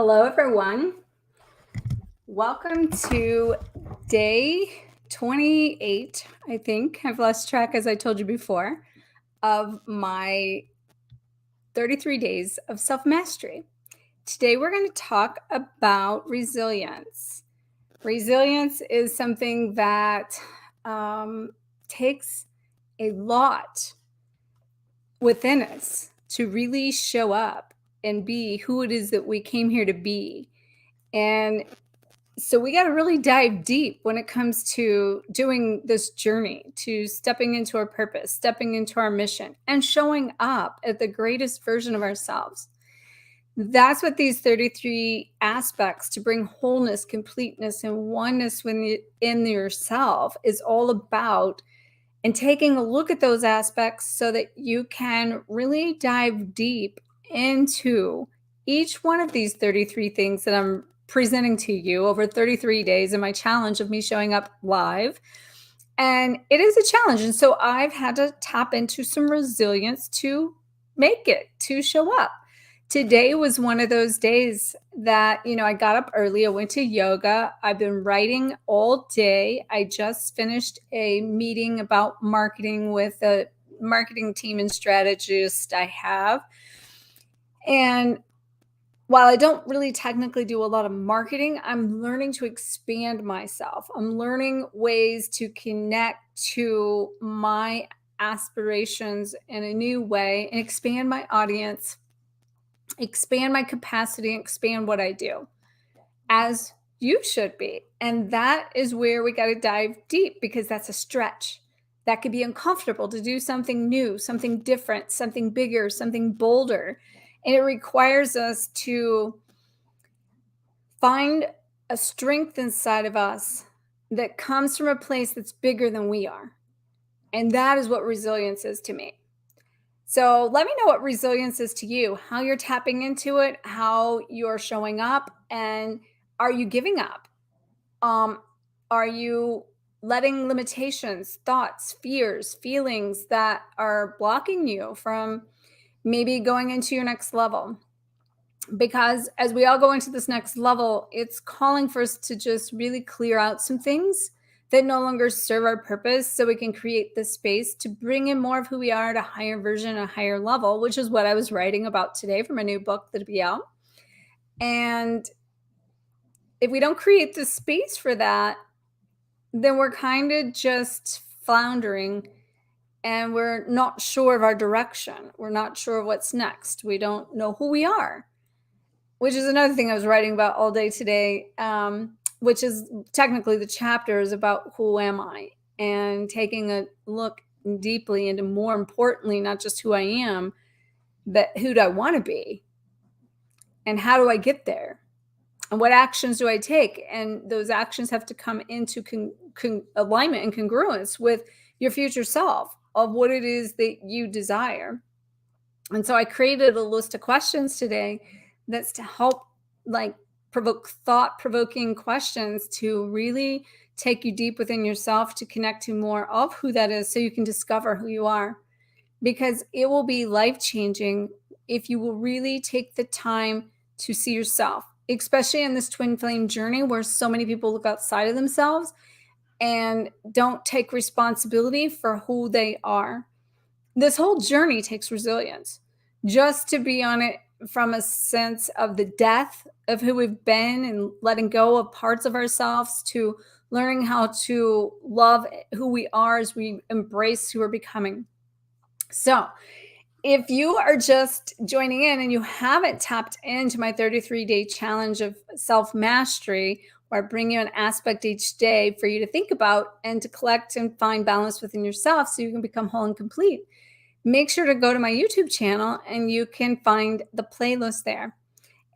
Hello, everyone. Welcome to day 28, I think. I've lost track, as I told you before, of my 33 days of self-mastery. Today, we're going to talk about resilience. Resilience is something that takes a lot within us to really show up and be who it is that we came here to be. And so we got to really dive deep when it comes to doing this journey, to stepping into our purpose, stepping into our mission, and showing up at the greatest version of ourselves. That's what these 33 aspects to bring wholeness, completeness, and oneness in yourself is all about, and taking a look at those aspects so that you can really dive deep into each one of these 33 things that I'm presenting to you over 33 days in my challenge of me showing up live. And it is a challenge. And so I've had to tap into some resilience to make it, to show up. Today was one of those days that, I got up early. I went to yoga. I've been writing all day. I just finished a meeting about marketing with a marketing team and strategist I have. And while I don't really technically do a lot of marketing, I'm learning to expand myself. I'm learning ways to connect to my aspirations in a new way and expand my audience, expand my capacity, and expand what I do, as you should be. And that is where we got to dive deep, because that's a stretch. That could be uncomfortable to do something new, something different, something bigger, something bolder. And it requires us to find a strength inside of us that comes from a place that's bigger than we are. And that is what resilience is to me. So let me know what resilience is to you, how you're tapping into it, how you're showing up, and are you giving up? Are you letting limitations, thoughts, fears, feelings that are blocking you from maybe going into your next level? Because as we all go into this next level, it's calling for us to just really clear out some things that no longer serve our purpose, so we can create the space to bring in more of who we are at a higher version, a higher level, which is what I was writing about today from a new book that'll be out. And if we don't create the space for that, then we're kind of just floundering, and we're not sure of our direction. We're not sure of what's next. We don't know who we are, which is another thing I was writing about all day today, which is technically the chapter is about who am I, and taking a look deeply into, more importantly, not just who I am, but who do I want to be, and how do I get there, and what actions do I take? And those actions have to come into alignment and congruence with your future self of what it is that you desire. And so I created a list of questions today that's to help provoke thought-provoking questions to really take you deep within yourself, to connect to more of who that is, so you can discover who you are. Because it will be life-changing if you will really take the time to see yourself, especially in this twin flame journey where so many people look outside of themselves and don't take responsibility for who they are. This whole journey takes resilience. Just to be on it from a sense of the death of who we've been and letting go of parts of ourselves, to learning how to love who we are as we embrace who we're becoming. So if you are just joining in and you haven't tapped into my 33-day challenge of self-mastery, where I bring you an aspect each day for you to think about and to collect and find balance within yourself so you can become whole and complete, make sure to go to my YouTube channel and you can find the playlist there.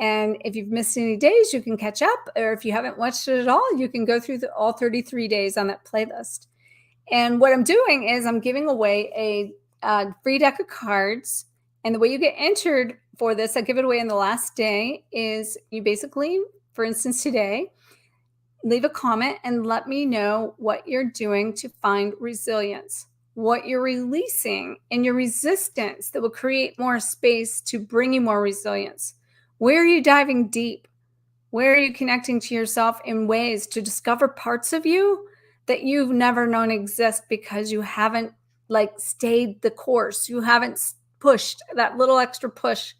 And if you've missed any days, you can catch up. Or if you haven't watched it at all, you can go through all 33 days on that playlist. And what I'm doing is I'm giving away a free deck of cards. And the way you get entered for this, I give it away on the last day, is you basically, for instance, today, leave a comment and let me know what you're doing to find resilience, what you're releasing, and your resistance that will create more space to bring you more resilience. Where are you diving deep? Where are you connecting to yourself in ways to discover parts of you that you've never known exist because you haven't like stayed the course? You haven't pushed that little extra push.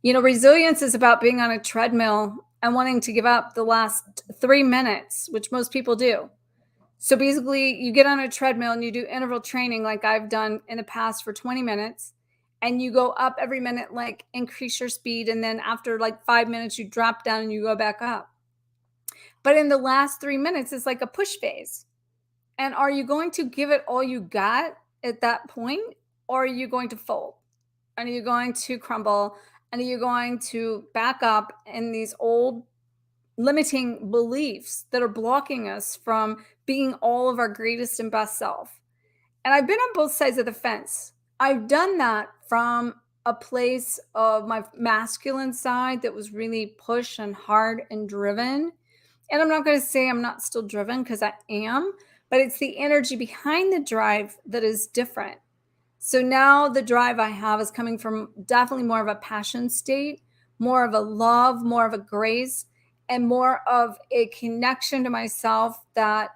Resilience is about being on a treadmill and wanting to give up the last 3 minutes, which most people do. So basically, you get on a treadmill and you do interval training like I've done in the past for 20 minutes. And you go up every minute, like increase your speed. And then after like 5 minutes, you drop down and you go back up. But in the last 3 minutes, it's like a push phase. And are you going to give it all you got at that point? Or are you going to fold? And are you going to crumble? And are you going to back up in these old limiting beliefs that are blocking us from being all of our greatest and best self? And I've been on both sides of the fence. I've done that from a place of my masculine side that was really push and hard and driven. And I'm not going to say I'm not still driven because I am, but it's the energy behind the drive that is different. So now the drive I have is coming from definitely more of a passion state, more of a love, more of a grace, and more of a connection to myself that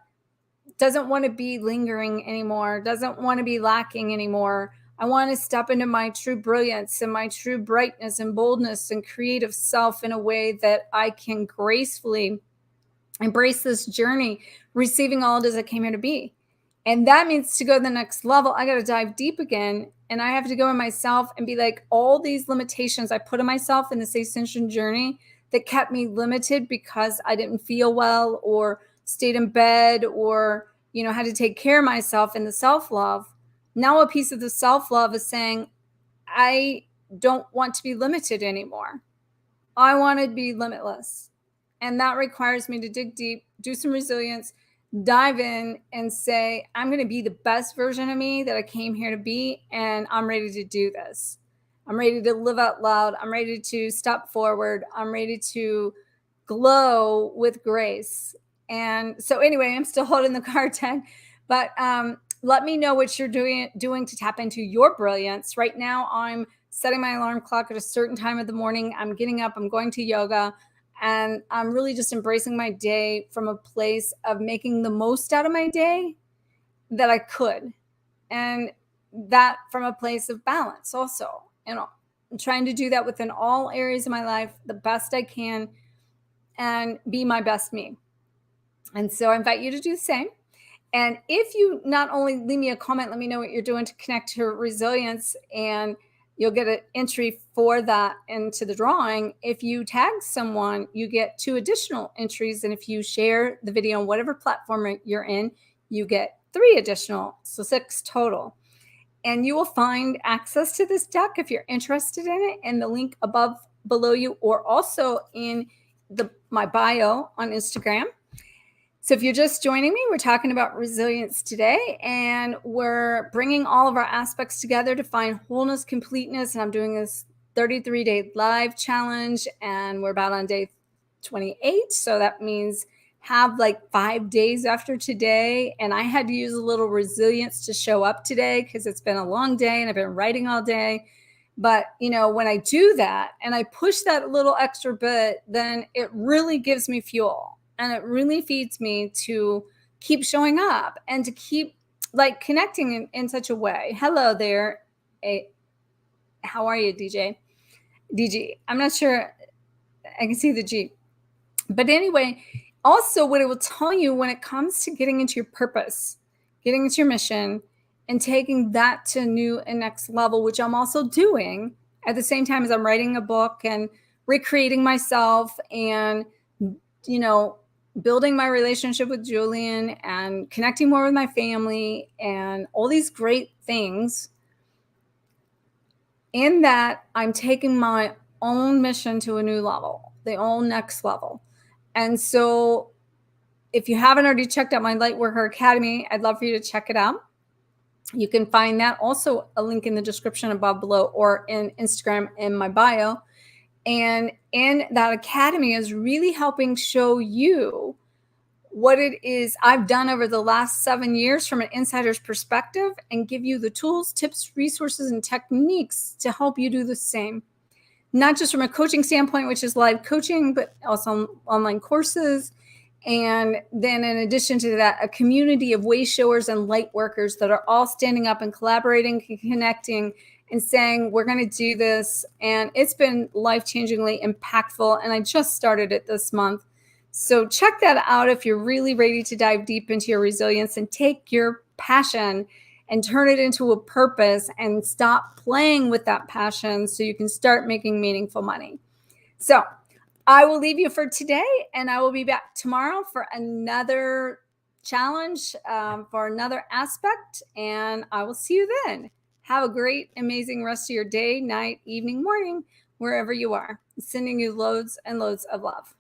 doesn't want to be lingering anymore, doesn't want to be lacking anymore. I want to step into my true brilliance and my true brightness and boldness and creative self in a way that I can gracefully embrace this journey, receiving all it is I came here to be. And that means to go to the next level, I got to dive deep again. And I have to go in myself and be like, all these limitations I put on myself in this ascension journey that kept me limited because I didn't feel well or stayed in bed or, had to take care of myself in the self-love. Now a piece of the self-love is saying, I don't want to be limited anymore. I want to be limitless. And that requires me to dig deep, do some resilience, dive in and say, I'm going to be the best version of me that I came here to be. And I'm ready to do this. I'm ready to live out loud. I'm ready to step forward. I'm ready to glow with grace. And so anyway, I'm still holding the card tag, but let me know what you're doing to tap into your brilliance. Right now, I'm setting my alarm clock at a certain time of the morning. I'm getting up, I'm going to yoga, and I'm really just embracing my day from a place of making the most out of my day that I could. And that from a place of balance also. I'm trying to do that within all areas of my life the best I can and be my best me. And so I invite you to do the same. And if you not only leave me a comment, let me know what you're doing to connect to resilience, and you'll get an entry for that into the drawing. If you tag someone, you get 2 additional entries. And if you share the video on whatever platform you're in, you get 3 additional, so 6 total. And you will find access to this deck if you're interested in it in the link below you, or also in my bio on Instagram. So if you're just joining me, we're talking about resilience today, and we're bringing all of our aspects together to find wholeness, completeness. And I'm doing this 33-day live challenge, and we're about on day 28. So that means have like 5 days after today. And I had to use a little resilience to show up today because it's been a long day and I've been writing all day. But, when I do that and I push that little extra bit, then it really gives me fuel. And it really feeds me to keep showing up and to keep like connecting in such a way. Hello there. Hey, how are you, DJ? DG. I'm not sure. I can see the G. But anyway, also what it will tell you when it comes to getting into your purpose, getting into your mission, and taking that to a new and next level, which I'm also doing at the same time as I'm writing a book and recreating myself and, building my relationship with Julian and connecting more with my family and all these great things. In that, I'm taking my own mission to a new level, the own next level. And so if you haven't already checked out my Lightworker Academy, I'd love for you to check it out. You can find that also a link in the description above below, or in Instagram in my bio. And in that academy is really helping show you what it is I've done over the last 7 years from an insider's perspective, and give you the tools, tips, resources, and techniques to help you do the same. not just from a coaching standpoint, which is live coaching, but also online courses. And then in addition to that, a community of way showers and light workers that are all standing up and collaborating, connecting, and saying, we're going to do this. And it's been life-changingly impactful. And I just started it this month. So check that out if you're really ready to dive deep into your resilience and take your passion and turn it into a purpose and stop playing with that passion so you can start making meaningful money. So I will leave you for today, and I will be back tomorrow for another challenge, for another aspect, and I will see you then. Have a great, amazing rest of your day, night, evening, morning, wherever you are. Sending you loads and loads of love.